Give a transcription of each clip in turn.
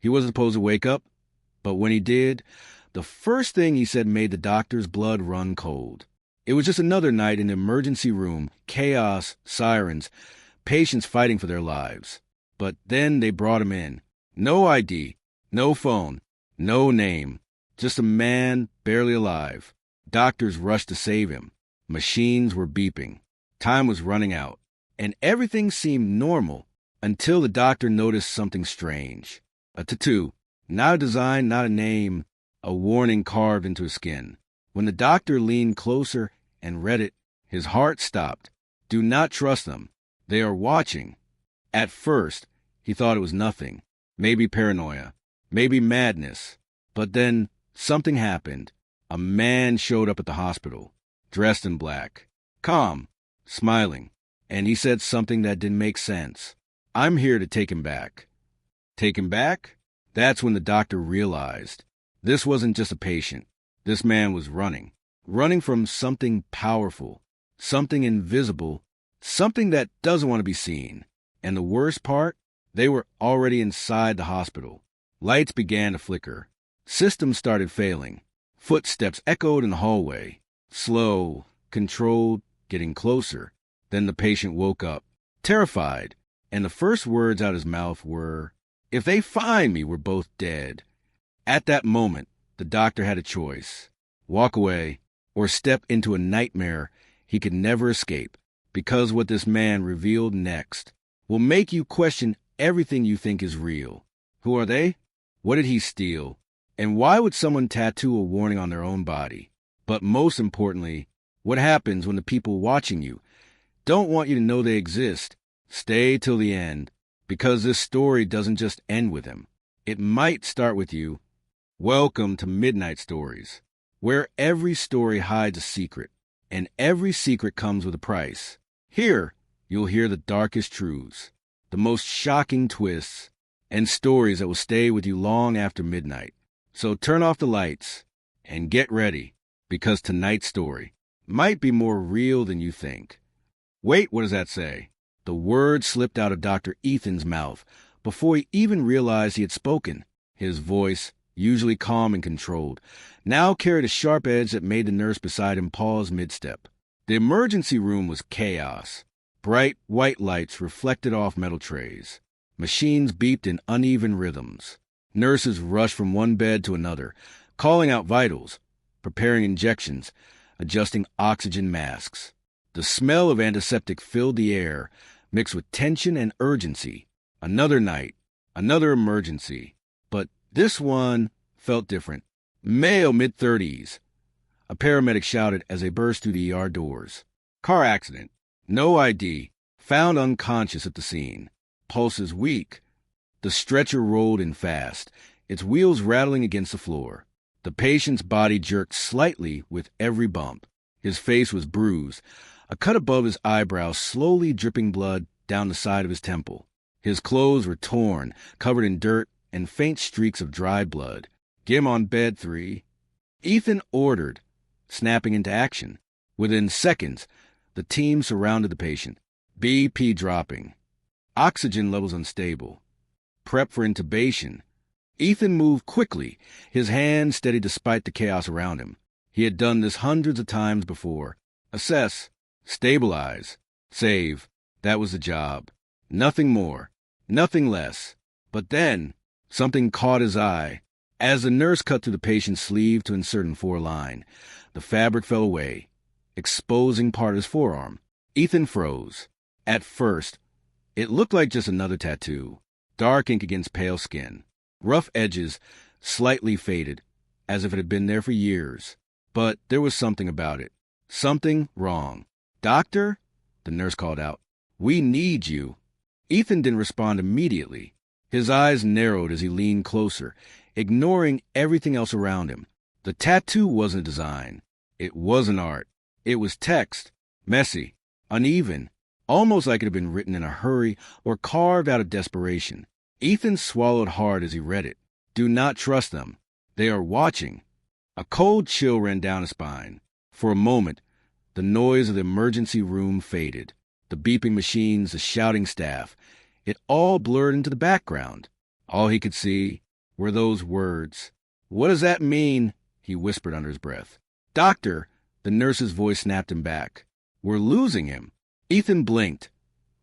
He wasn't supposed to wake up, but when he did, the first thing he said made the doctor's blood run cold. It was just another night in the emergency room, chaos, sirens, patients fighting for their lives. But then they brought him in. No ID, no phone, no name, just a man barely alive. Doctors rushed to save him. Machines were beeping. Time was running out. And everything seemed normal until the doctor noticed something strange. A tattoo. Not a design, not a name, a warning carved into his skin. When the doctor leaned closer and read it, his heart stopped. Do not trust them. They are watching. At first, he thought it was nothing. Maybe paranoia. Maybe madness. But then something happened. A man showed up at the hospital, dressed in black, calm, smiling, and he said something that didn't make sense. I'm here to take him back. Take him back? That's when the doctor realized this wasn't just a patient. This man was running. Running from something powerful, something invisible, something that doesn't want to be seen. And the worst part? They were already inside the hospital. Lights began to flicker. Systems started failing. Footsteps echoed in the hallway. Slow, controlled, getting closer. Then the patient woke up, terrified, and the first words out of his mouth were, "If they find me, we're both dead." At that moment, the doctor had a choice. Walk away or step into a nightmare he could never escape, because what this man revealed next will make you question everything you think is real. Who are they? What did he steal? And why would someone tattoo a warning on their own body? But most importantly, what happens when the people watching you don't want you to know they exist? Stay till the end, because this story doesn't just end with him. It might start with you. Welcome to Midnight Stories, where every story hides a secret, and every secret comes with a price. Here, you'll hear the darkest truths, the most shocking twists, and stories that will stay with you long after midnight. So turn off the lights and get ready, because tonight's story might be more real than you think. Wait, what does that say? The word slipped out of Dr. Ethan's mouth before he even realized he had spoken. His voice, usually calm and controlled, now carried a sharp edge that made the nurse beside him pause mid-step. The emergency room was chaos. Bright white lights reflected off metal trays. Machines beeped in uneven rhythms. Nurses rushed from one bed to another, calling out vitals, preparing injections, adjusting oxygen masks. The smell of antiseptic filled the air, mixed with tension and urgency. Another night, another emergency. But this one felt different. Male mid-30s. A paramedic shouted as they burst through the ER doors. Car accident. No ID. Found unconscious at the scene. Pulses weak. The stretcher rolled in fast, its wheels rattling against the floor. The patient's body jerked slightly with every bump. His face was bruised, a cut above his eyebrow slowly dripping blood down the side of his temple. His clothes were torn, covered in dirt and faint streaks of dried blood. "Get him on bed 3. Ethan ordered, snapping into action. Within seconds, the team surrounded the patient, BP dropping. Oxygen levels unstable. Prep for intubation. Ethan moved quickly, his hands steady despite the chaos around him. He had done this hundreds of times before. Assess, stabilize, save. That was the job. Nothing more, nothing less. But then, something caught his eye. As the nurse cut through the patient's sleeve to insert in 4-line, the fabric fell away, exposing part of his forearm. Ethan froze. At first, it looked like just another tattoo. Dark ink against pale skin. Rough edges, slightly faded, as if it had been there for years. But there was something about it. Something wrong. "Doctor?" the nurse called out. "We need you." Ethan didn't respond immediately. His eyes narrowed as he leaned closer, ignoring everything else around him. The tattoo wasn't a design. It wasn't art. It was text. Messy, uneven, almost like it had been written in a hurry or carved out of desperation. Ethan swallowed hard as he read it. Do not trust them. They are watching. A cold chill ran down his spine. For a moment, the noise of the emergency room faded. The beeping machines, the shouting staff. It all blurred into the background. All he could see, were those words. "What does that mean?" he whispered under his breath. "Doctor," the nurse's voice snapped him back. "We're losing him." Ethan blinked,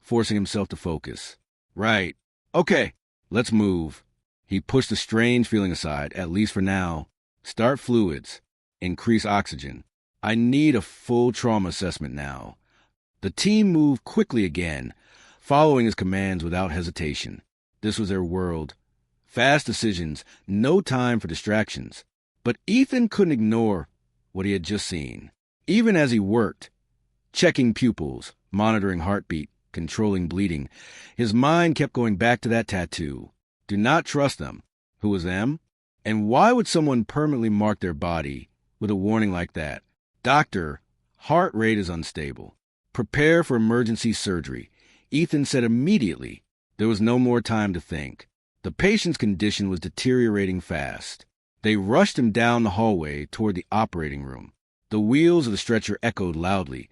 forcing himself to focus. "Right. Okay, let's move." He pushed the strange feeling aside, at least for now. "Start fluids. Increase oxygen. I need a full trauma assessment now." The team moved quickly again, following his commands without hesitation. This was their world. Fast decisions, no time for distractions. But Ethan couldn't ignore what he had just seen. Even as he worked, checking pupils, monitoring heartbeat, controlling bleeding, his mind kept going back to that tattoo. Do not trust them. Who was them? And why would someone permanently mark their body with a warning like that? "Doctor, heart rate is unstable. Prepare for emergency surgery," Ethan said immediately. There was no more time to think. The patient's condition was deteriorating fast. They rushed him down the hallway toward the operating room. The wheels of the stretcher echoed loudly,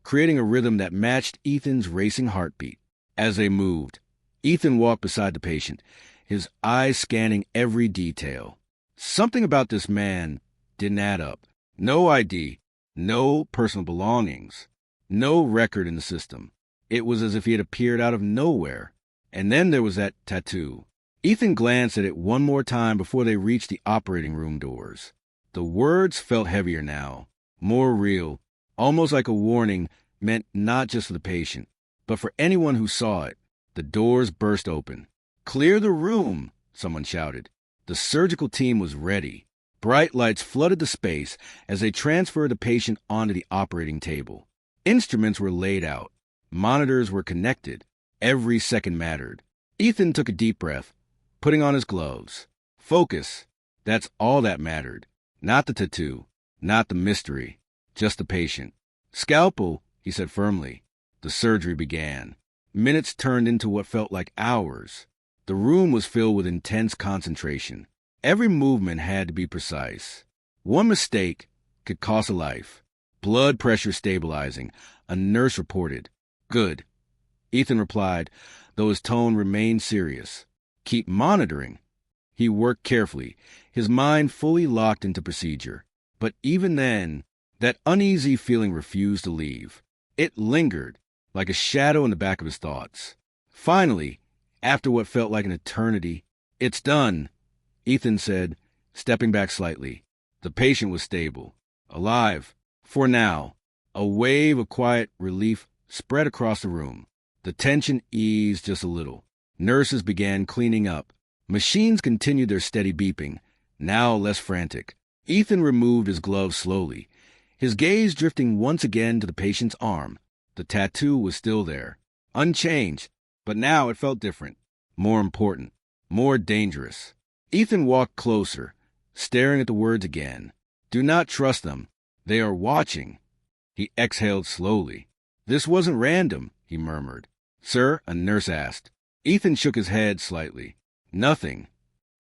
creating a rhythm that matched Ethan's racing heartbeat. As they moved, Ethan walked beside the patient, his eyes scanning every detail. Something about this man didn't add up. No ID, no personal belongings, no record in the system. It was as if he had appeared out of nowhere. And then there was that tattoo. Ethan glanced at it one more time before they reached the operating room doors. The words felt heavier now, more real, almost like a warning meant not just for the patient, but for anyone who saw it. The doors burst open. "Clear the room," someone shouted. The surgical team was ready. Bright lights flooded the space as they transferred the patient onto the operating table. Instruments were laid out. Monitors were connected. Every second mattered. Ethan took a deep breath, putting on his gloves. Focus. That's all that mattered. Not the tattoo, not the mystery, just the patient. "Scalpel," he said firmly. The surgery began. Minutes turned into what felt like hours. The room was filled with intense concentration. Every movement had to be precise. One mistake could cost a life. Blood pressure stabilizing, a nurse reported. "Good," Ethan replied, though his tone remained serious. "Keep monitoring." He worked carefully, his mind fully locked into procedure. But even then, that uneasy feeling refused to leave. It lingered, like a shadow in the back of his thoughts. Finally, after what felt like an eternity, "It's done," Ethan said, stepping back slightly. The patient was stable, alive, for now. A wave of quiet relief spread across the room. The tension eased just a little. Nurses began cleaning up. Machines continued their steady beeping, now less frantic. Ethan removed his gloves slowly, his gaze drifting once again to the patient's arm. The tattoo was still there, unchanged, but now it felt different, more important, more dangerous. Ethan walked closer, staring at the words again. "Do not trust them. They are watching." He exhaled slowly. "This wasn't random," he murmured. "Sir?" a nurse asked. Ethan shook his head slightly. Nothing.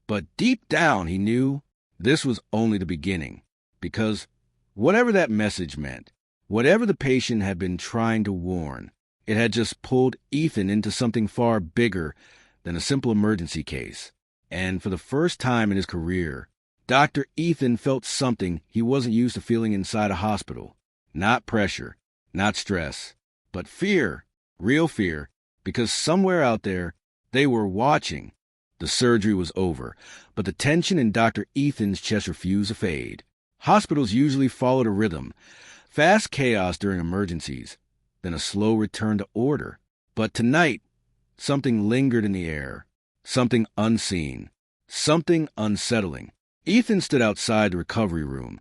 But deep down he knew this was only the beginning. Because whatever that message meant, whatever the patient had been trying to warn, it had just pulled Ethan into something far bigger than a simple emergency case. And for the first time in his career, Dr. Ethan felt something he wasn't used to feeling inside a hospital. Not pressure, not stress, but fear, real fear, because somewhere out there, they were watching. The surgery was over, but the tension in Dr. Ethan's chest refused to fade. Hospitals usually followed a rhythm, fast chaos during emergencies, then a slow return to order. But tonight, something lingered in the air, something unseen, something unsettling. Ethan stood outside the recovery room,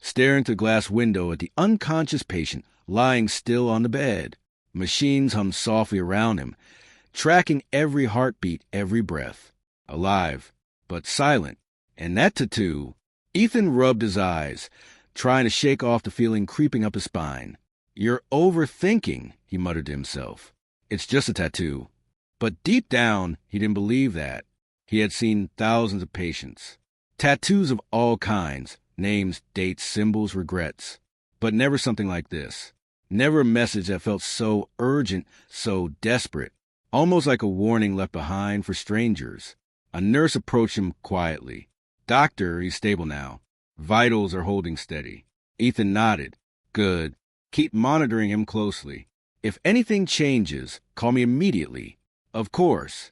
staring through the glass window at the unconscious patient lying still on the bed. Machines hummed softly around him, tracking every heartbeat, every breath. Alive, but silent. And that tattoo. Ethan rubbed his eyes, trying to shake off the feeling creeping up his spine. "You're overthinking," he muttered to himself. "It's just a tattoo." But deep down, he didn't believe that. He had seen thousands of patients. Tattoos of all kinds, names, dates, symbols, regrets. But never something like this. Never a message that felt so urgent, so desperate. Almost like a warning left behind for strangers. A nurse approached him quietly. "Doctor, he's stable now. Vitals are holding steady." Ethan nodded. "Good. Keep monitoring him closely. If anything changes, call me immediately." "Of course."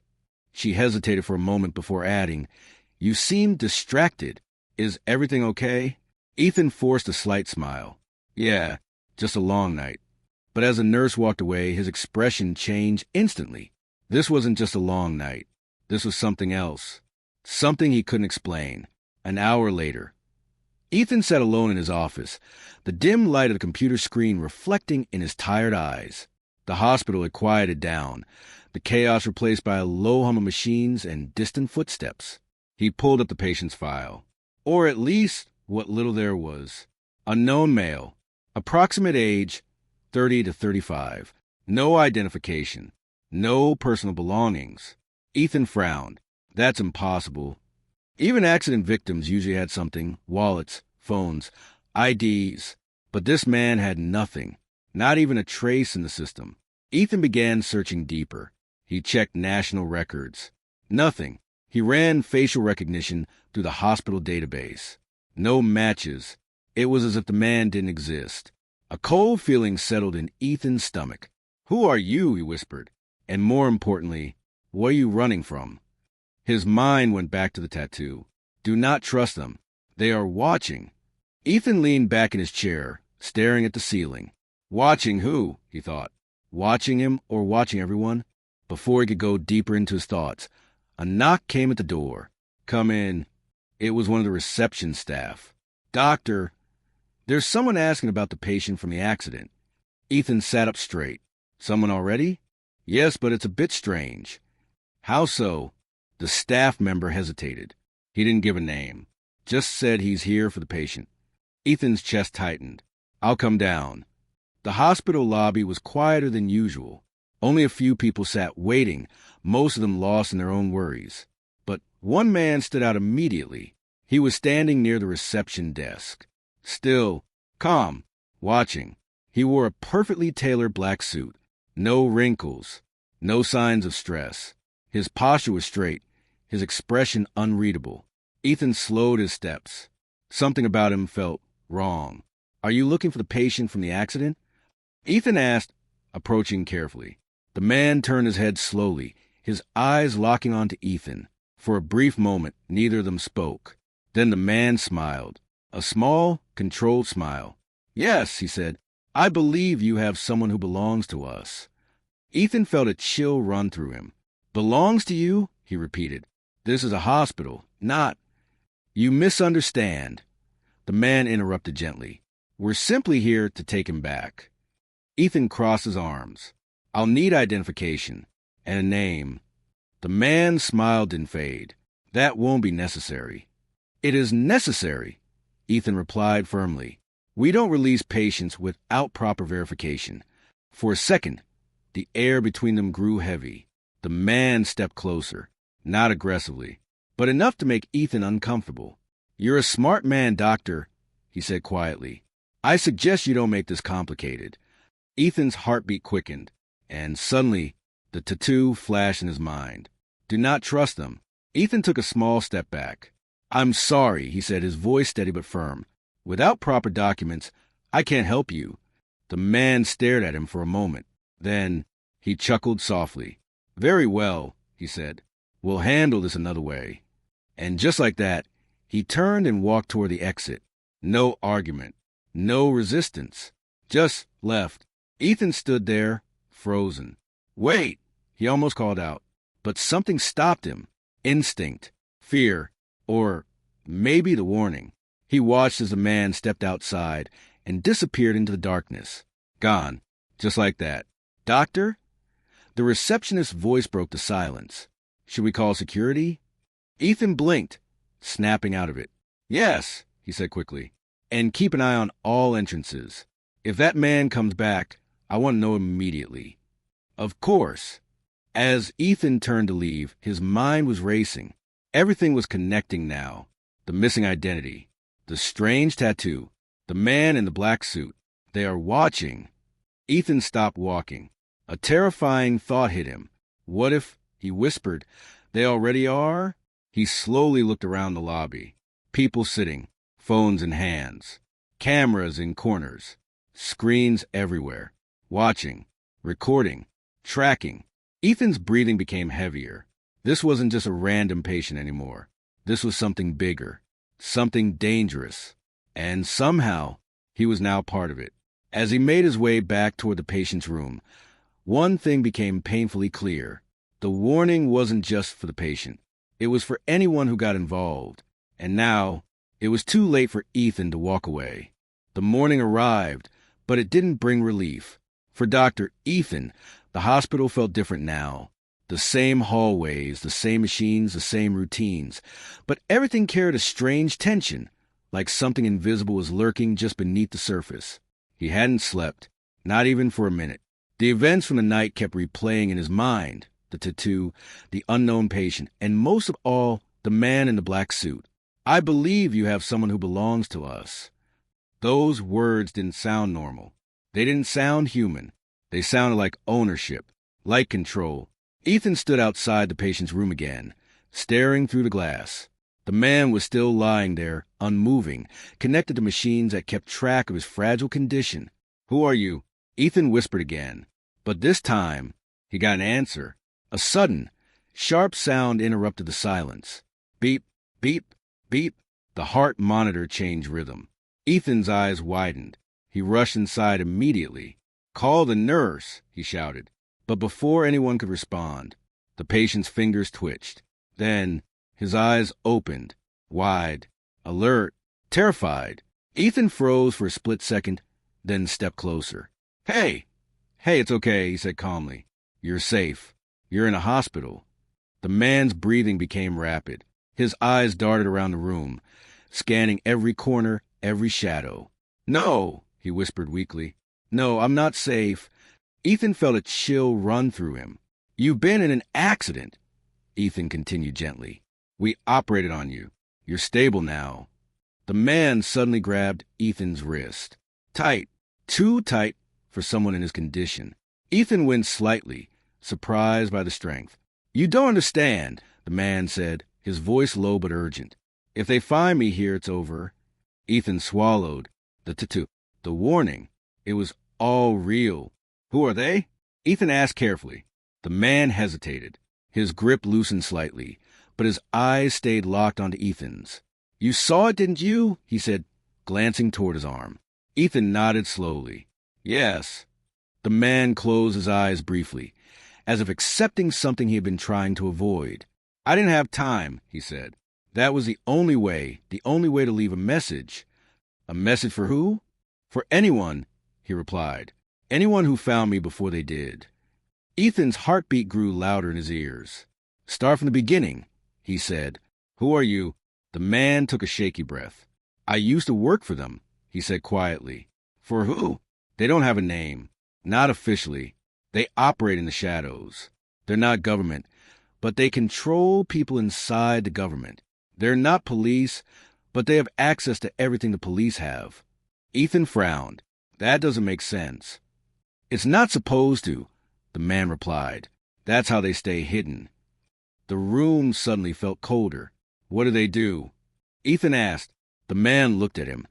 She hesitated for a moment before adding, "You seem distracted. Is everything okay?" Ethan forced a slight smile. "Yeah, just a long night." But as the nurse walked away, his expression changed instantly. This wasn't just a long night. This was something else. Something he couldn't explain. An hour later, Ethan sat alone in his office, the dim light of the computer screen reflecting in his tired eyes. The hospital had quieted down, the chaos replaced by a low hum of machines and distant footsteps. He pulled up the patient's file. Or at least what little there was. Unknown male. Approximate age, 30 to 35. No identification. No personal belongings. Ethan frowned. That's impossible. Even accident victims usually had something: wallets, phones, IDs. But this man had nothing. Not even a trace in the system. Ethan began searching deeper. He checked national records. Nothing. He ran facial recognition through the hospital database. No matches. It was as if the man didn't exist. A cold feeling settled in Ethan's stomach. "Who are you?" he whispered. "And more importantly, what are you running from?" His mind went back to the tattoo. Do not trust them. They are watching. Ethan leaned back in his chair, staring at the ceiling. Watching who? He thought. Watching him or watching everyone? Before he could go deeper into his thoughts, a knock came at the door. "Come in." It was one of the reception staff. "Doctor, there's someone asking about the patient from the accident." Ethan sat up straight. "Someone already?" "Yes, but it's a bit strange." "How so?" The staff member hesitated. He didn't give a name. Just said he's here for the patient. Ethan's chest tightened. "I'll come down." The hospital lobby was quieter than usual. Only a few people sat waiting, most of them lost in their own worries. But one man stood out immediately. He was standing near the reception desk. Still, calm, watching. He wore a perfectly tailored black suit. No wrinkles. No signs of stress. His posture was straight, his expression unreadable. Ethan slowed his steps. Something about him felt wrong. "Are you looking for the patient from the accident?" Ethan asked, approaching carefully. The man turned his head slowly, his eyes locking onto Ethan. For a brief moment, neither of them spoke. Then the man smiled. A small, controlled smile. "Yes," he said, "I believe you have someone who belongs to us." Ethan felt a chill run through him. "Belongs to you?" he repeated. "This is a hospital, not—" "You misunderstand." The man interrupted gently. "We're simply here to take him back." Ethan crossed his arms. "I'll need identification and a name." The man's smile didn't fade. "That won't be necessary." "It is necessary," Ethan replied firmly. "We don't release patients without proper verification." For a second, the air between them grew heavy. The man stepped closer, not aggressively, but enough to make Ethan uncomfortable. "You're a smart man, doctor," he said quietly. "I suggest you don't make this complicated." Ethan's heartbeat quickened, and suddenly the tattoo flashed in his mind. Do not trust them. Ethan took a small step back. "I'm sorry," he said, his voice steady but firm. "Without proper documents, I can't help you." The man stared at him for a moment. Then he chuckled softly. "Very well," he said. "We'll handle this another way." And just like that, he turned and walked toward the exit. No argument. No resistance. Just left. Ethan stood there, frozen. "Wait!" he almost called out. But something stopped him. Instinct. Fear. Or maybe the warning. He watched as the man stepped outside and disappeared into the darkness. Gone. Just like that. "Doctor?" The receptionist's voice broke the silence. "Should we call security?" Ethan blinked, snapping out of it. "Yes," he said quickly. "And keep an eye on all entrances. If that man comes back, I want to know immediately." "Of course." As Ethan turned to leave, his mind was racing. Everything was connecting now. The missing identity. The strange tattoo. The man in the black suit. They are watching. Ethan stopped walking. A terrifying thought hit him. What if, he whispered, they already are? He slowly looked around the lobby. People sitting, phones in hands, cameras in corners, screens everywhere, watching, recording, tracking. Ethan's breathing became heavier. This wasn't just a random patient anymore. This was something bigger, something dangerous. And somehow, he was now part of it. As he made his way back toward the patient's room, one thing became painfully clear. The warning wasn't just for the patient. It was for anyone who got involved. And now, it was too late for Ethan to walk away. The morning arrived, but it didn't bring relief. For Dr. Ethan, the hospital felt different now. The same hallways, the same machines, the same routines. But everything carried a strange tension, like something invisible was lurking just beneath the surface. He hadn't slept, not even for a minute. The events from the night kept replaying in his mind. The tattoo, the unknown patient, and most of all, the man in the black suit. I believe you have someone who belongs to us. Those words didn't sound normal. They didn't sound human. They sounded like ownership, like control. Ethan stood outside the patient's room again, staring through the glass. The man was still lying there, unmoving, connected to machines that kept track of his fragile condition. "Who are you?" Ethan whispered again. But this time, he got an answer. A sudden, sharp sound interrupted the silence. Beep, beep, beep. The heart monitor changed rhythm. Ethan's eyes widened. He rushed inside immediately. "Call the nurse," he shouted. But before anyone could respond, the patient's fingers twitched. Then his eyes opened, wide, alert, terrified. Ethan froze for a split second, then stepped closer. Hey, it's okay," he said calmly. "You're safe. You're in a hospital." The man's breathing became rapid. His eyes darted around the room, scanning every corner, every shadow. "No," he whispered weakly. "No, I'm not safe." Ethan felt a chill run through him. "You've been in an accident," Ethan continued gently. "We operated on you. You're stable now." The man suddenly grabbed Ethan's wrist. Tight, too tight for someone in his condition. Ethan winced slightly, surprised by the strength. "You don't understand," the man said, his voice low but urgent. "If they find me here, it's over." Ethan swallowed. The tattoo. The warning. It was all real. "Who are they?" Ethan asked carefully. The man hesitated. His grip loosened slightly, but his eyes stayed locked onto Ethan's. "You saw it, didn't you?" he said, glancing toward his arm. Ethan nodded slowly. "Yes." The man closed his eyes briefly, as if accepting something he had been trying to avoid. "I didn't have time," he said. "That was the only way to leave a message." "A message for who?" "For anyone," he replied. "Anyone who found me before they did." Ethan's heartbeat grew louder in his ears. "Start from the beginning," he said. "Who are you?" The man took a shaky breath. "I used to work for them," he said quietly. "For who?" "They don't have a name. Not officially. They operate in the shadows. They're not government, but they control people inside the government. They're not police, but they have access to everything the police have." Ethan frowned. "That doesn't make sense." "It's not supposed to," the man replied. "That's how they stay hidden." The room suddenly felt colder. "What do they do?" Ethan asked. The man looked at him,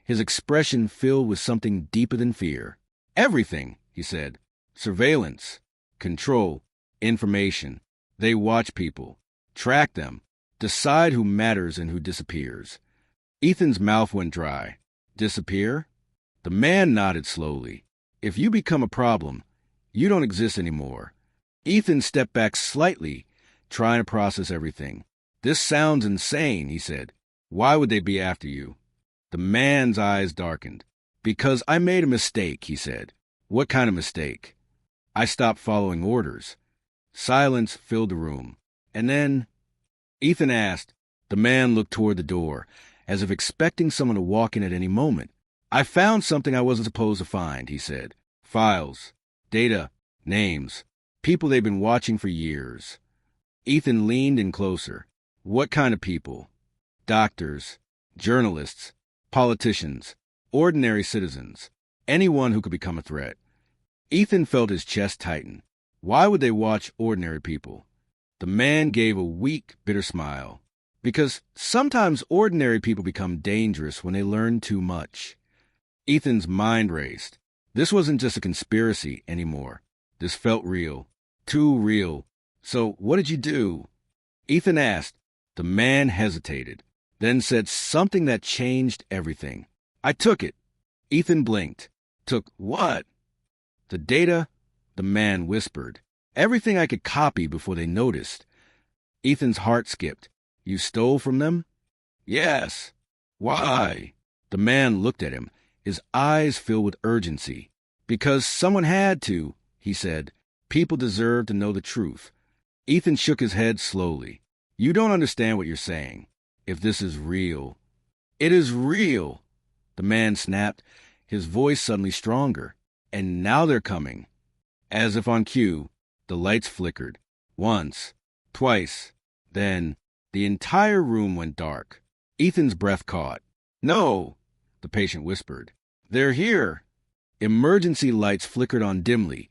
his expression filled with something deeper than fear. "Everything," he said. "Surveillance, control, information. They watch people, track them, decide who matters and who disappears." Ethan's mouth went dry. "Disappear?" The man nodded slowly. "If you become a problem, you don't exist anymore." Ethan stepped back slightly, trying to process everything. "This sounds insane," he said. "Why would they be after you?" The man's eyes darkened. "Because I made a mistake," he said. "What kind of mistake?" "I stopped following orders." Silence filled the room. "And then?" Ethan asked. The man looked toward the door, as if expecting someone to walk in at any moment. "I found something I wasn't supposed to find," he said. "Files, data, names, people they've been watching for years." Ethan leaned in closer. "What kind of people?" "Doctors, journalists, politicians, ordinary citizens, anyone who could become a threat." Ethan felt his chest tighten. Why would they watch ordinary people? The man gave a weak, bitter smile. Because sometimes ordinary people become dangerous when they learn too much. Ethan's mind raced. This wasn't just a conspiracy anymore. This felt real. Too real. So what did you do? Ethan asked. The man hesitated, then said something that changed everything. I took it. Ethan blinked. Took what? The data, the man whispered. Everything I could copy before they noticed. Ethan's heart skipped. You stole from them? Yes. Why? The man looked at him, his eyes filled with urgency. Because someone had to, he said. People deserve to know the truth. Ethan shook his head slowly. You don't understand what you're saying. If this is real. It is real, the man snapped, his voice suddenly stronger. And now they're coming. As if on cue, the lights flickered. Once, twice, then the entire room went dark. Ethan's breath caught. No, the patient whispered. They're here. Emergency lights flickered on dimly,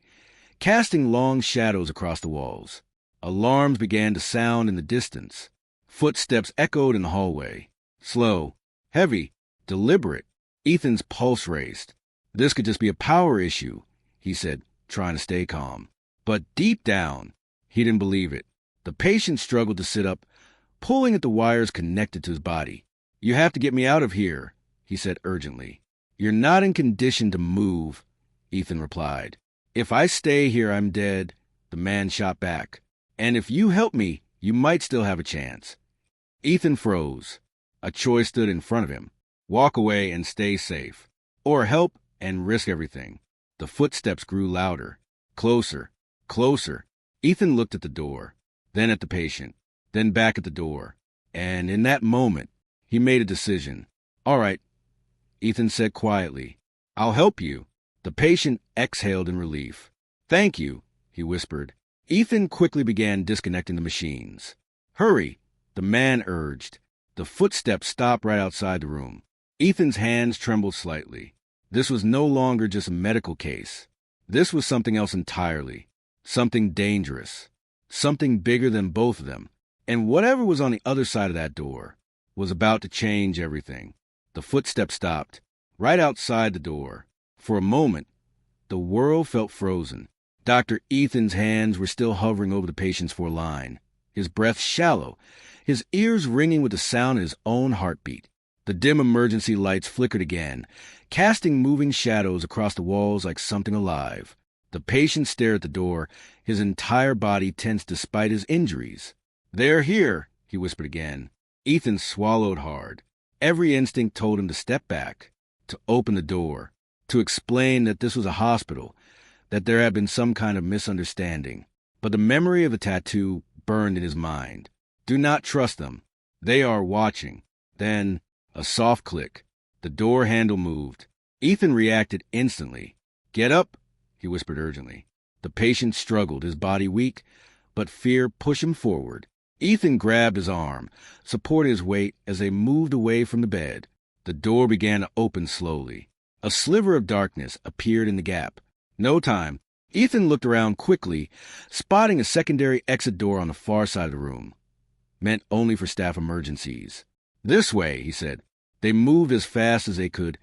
casting long shadows across the walls. Alarms began to sound in the distance. Footsteps echoed in the hallway. Slow, heavy, deliberate. Ethan's pulse raced. This could just be a power issue, he said, trying to stay calm. But deep down, he didn't believe it. The patient struggled to sit up, pulling at the wires connected to his body. You have to get me out of here, he said urgently. You're not in condition to move, Ethan replied. If I stay here, I'm dead, the man shot back. And if you help me, you might still have a chance. Ethan froze. A choice stood in front of him. Walk away and stay safe. Or help and risk everything. The footsteps grew louder. Closer. Closer. Ethan looked at the door, then at the patient, then back at the door. And in that moment, he made a decision. All right, Ethan said quietly. I'll help you. The patient exhaled in relief. Thank you, he whispered. Ethan quickly began disconnecting the machines. Hurry, the man urged. The footsteps stopped right outside the room. Ethan's hands trembled slightly. This was no longer just a medical case. This was something else entirely. Something dangerous. Something bigger than both of them. And whatever was on the other side of that door was about to change everything. The footsteps stopped, right outside the door. For a moment, the world felt frozen. Dr. Ethan's hands were still hovering over the patient's foreline, his breath shallow, his ears ringing with the sound of his own heartbeat. The dim emergency lights flickered again, casting moving shadows across the walls like something alive. The patient stared at the door, his entire body tense despite his injuries. They're here, he whispered again. Ethan swallowed hard. Every instinct told him to step back, to open the door, to explain that this was a hospital, that there had been some kind of misunderstanding. But the memory of the tattoo burned in his mind. Do not trust them. They are watching. Then, a soft click. The door handle moved. Ethan reacted instantly. Get up, he whispered urgently. The patient struggled, his body weak, but fear pushed him forward. Ethan grabbed his arm, supported his weight as they moved away from the bed. The door began to open slowly. A sliver of darkness appeared in the gap. No time. Ethan looked around quickly, spotting a secondary exit door on the far side of the room. Meant only for staff emergencies. This way, he said. They moved as fast as they could,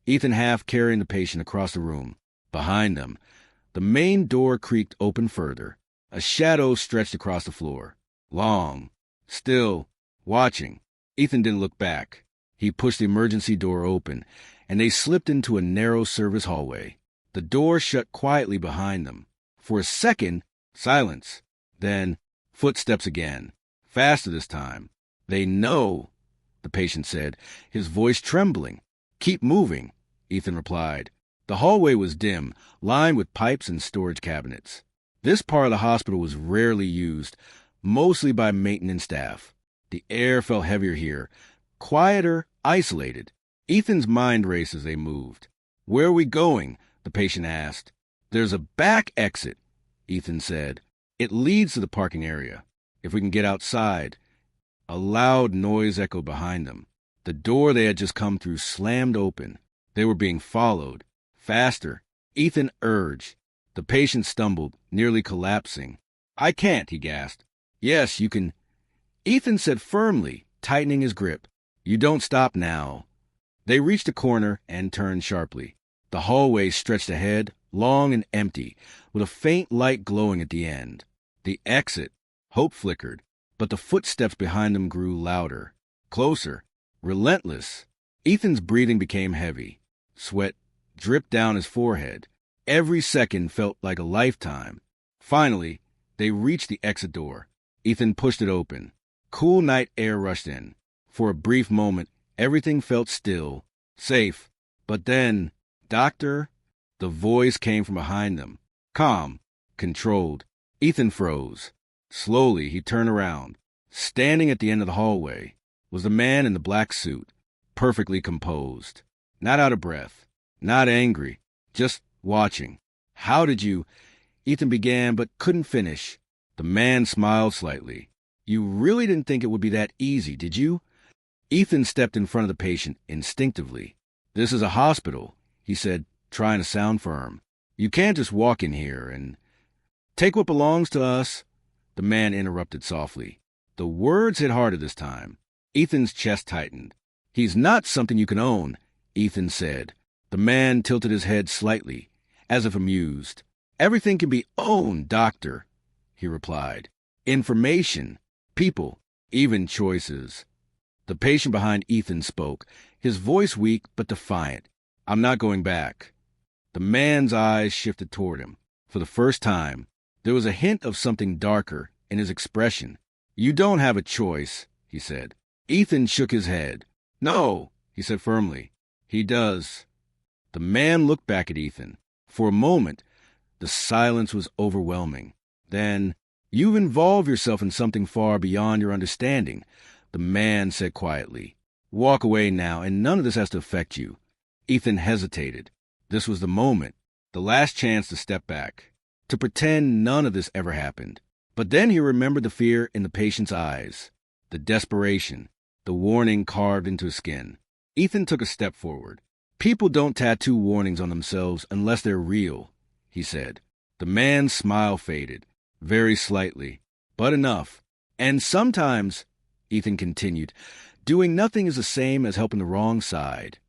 Ethan half carrying the patient across the room. Behind them, the main door creaked open further. A shadow stretched across the floor. Long, still, watching. Ethan didn't look back. He pushed the emergency door open, and they slipped into a narrow service hallway. The door shut quietly behind them. For a second, silence. Then, footsteps again. Faster this time. They know, the patient said, his voice trembling. Keep moving, Ethan replied. The hallway was dim, lined with pipes and storage cabinets. This part of the hospital was rarely used, mostly by maintenance staff. The air felt heavier here, quieter, isolated. Ethan's mind raced as they moved. Where are we going? The patient asked. There's a back exit, Ethan said. It leads to the parking area. If we can get outside. A loud noise echoed behind them. The door they had just come through slammed open. They were being followed. Faster, Ethan urged. The patient stumbled, nearly collapsing. I can't, he gasped. Yes, you can. Ethan said firmly, tightening his grip. You don't stop now. They reached a corner and turned sharply. The hallway stretched ahead, long and empty, with a faint light glowing at the end. The exit. Hope flickered, but the footsteps behind them grew louder, closer, relentless. Ethan's breathing became heavy. Sweat dripped down his forehead. Every second felt like a lifetime. Finally, they reached the exit door. Ethan pushed it open. Cool night air rushed in. For a brief moment, everything felt still, safe. But then, "Doctor," the voice came from behind them. Calm, controlled. Ethan froze. Slowly, he turned around. Standing at the end of the hallway was the man in the black suit, perfectly composed. Not out of breath, not angry, just watching. "How did you—" Ethan began but couldn't finish. The man smiled slightly. "You really didn't think it would be that easy, did you?" Ethan stepped in front of the patient instinctively. "This is a hospital," he said, trying to sound firm. "You can't just walk in here and—" "Take what belongs to us," the man interrupted softly. The words hit harder this time. Ethan's chest tightened. "He's not something you can own," Ethan said. The man tilted his head slightly, as if amused. "Everything can be owned, doctor," he replied. "Information, people, even choices." The patient behind Ethan spoke, his voice weak but defiant. "I'm not going back." The man's eyes shifted toward him. For the first time, there was a hint of something darker in his expression. "You don't have a choice," he said. Ethan shook his head. "No," he said firmly. "He does." The man looked back at Ethan. For a moment, the silence was overwhelming. Then, "You've involved yourself in something far beyond your understanding," the man said quietly. "Walk away now, and none of this has to affect you." Ethan hesitated. This was the moment, the last chance to step back, to pretend none of this ever happened. But then he remembered the fear in the patient's eyes, the desperation, the warning carved into his skin. Ethan took a step forward. "People don't tattoo warnings on themselves unless they're real," he said. The man's smile faded, very slightly, but enough. "And sometimes," Ethan continued, "doing nothing is the same as helping the wrong side."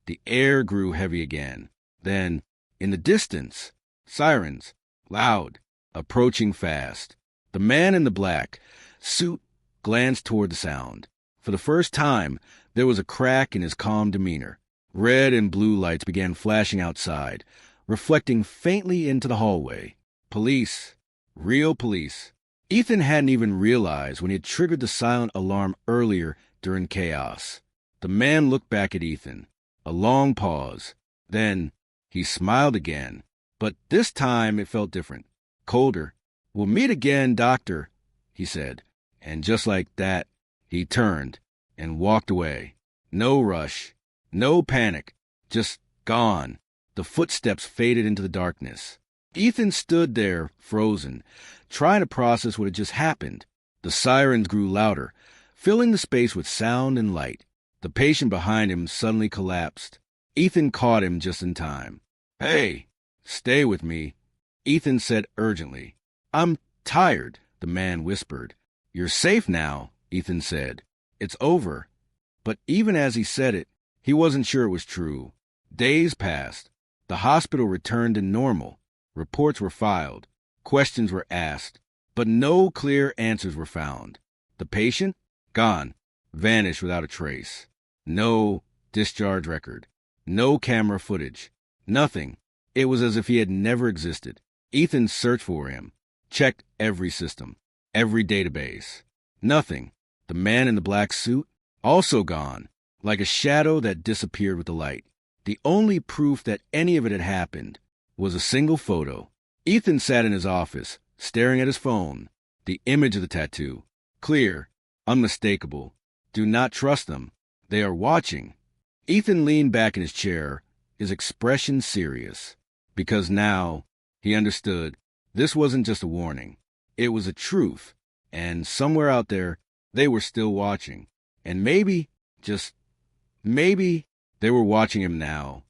The air grew heavy again. Then, in the distance, sirens, loud, approaching fast. The man in the black suit glanced toward the sound. For the first time, there was a crack in his calm demeanor. Red and blue lights began flashing outside, reflecting faintly into the hallway. Police. Real police. Ethan hadn't even realized when he had triggered the silent alarm earlier during chaos. The man looked back at Ethan. A long pause. Then he smiled again, but this time it felt different. Colder. "We'll meet again, doctor," he said. And just like that, he turned and walked away. No rush. No panic. Just gone. The footsteps faded into the darkness. Ethan stood there, frozen, trying to process what had just happened. The sirens grew louder, filling the space with sound and light. The patient behind him suddenly collapsed. Ethan caught him just in time. "Hey, stay with me," Ethan said urgently. "I'm tired," the man whispered. "You're safe now," Ethan said. "It's over." But even as he said it, he wasn't sure it was true. Days passed. The hospital returned to normal. Reports were filed. Questions were asked. But no clear answers were found. The patient? Gone. Vanished without a trace. No discharge record. No camera footage. Nothing. It was as if he had never existed. Ethan searched for him. Checked every system. Every database. Nothing. The man in the black suit? Also gone. Like a shadow that disappeared with the light. The only proof that any of it had happened was a single photo. Ethan sat in his office, staring at his phone. The image of the tattoo. Clear. Unmistakable. Do not trust them. They are watching. Ethan leaned back in his chair, his expression serious. Because now, he understood, this wasn't just a warning. It was a truth. And somewhere out there, they were still watching. And maybe, just maybe, they were watching him now.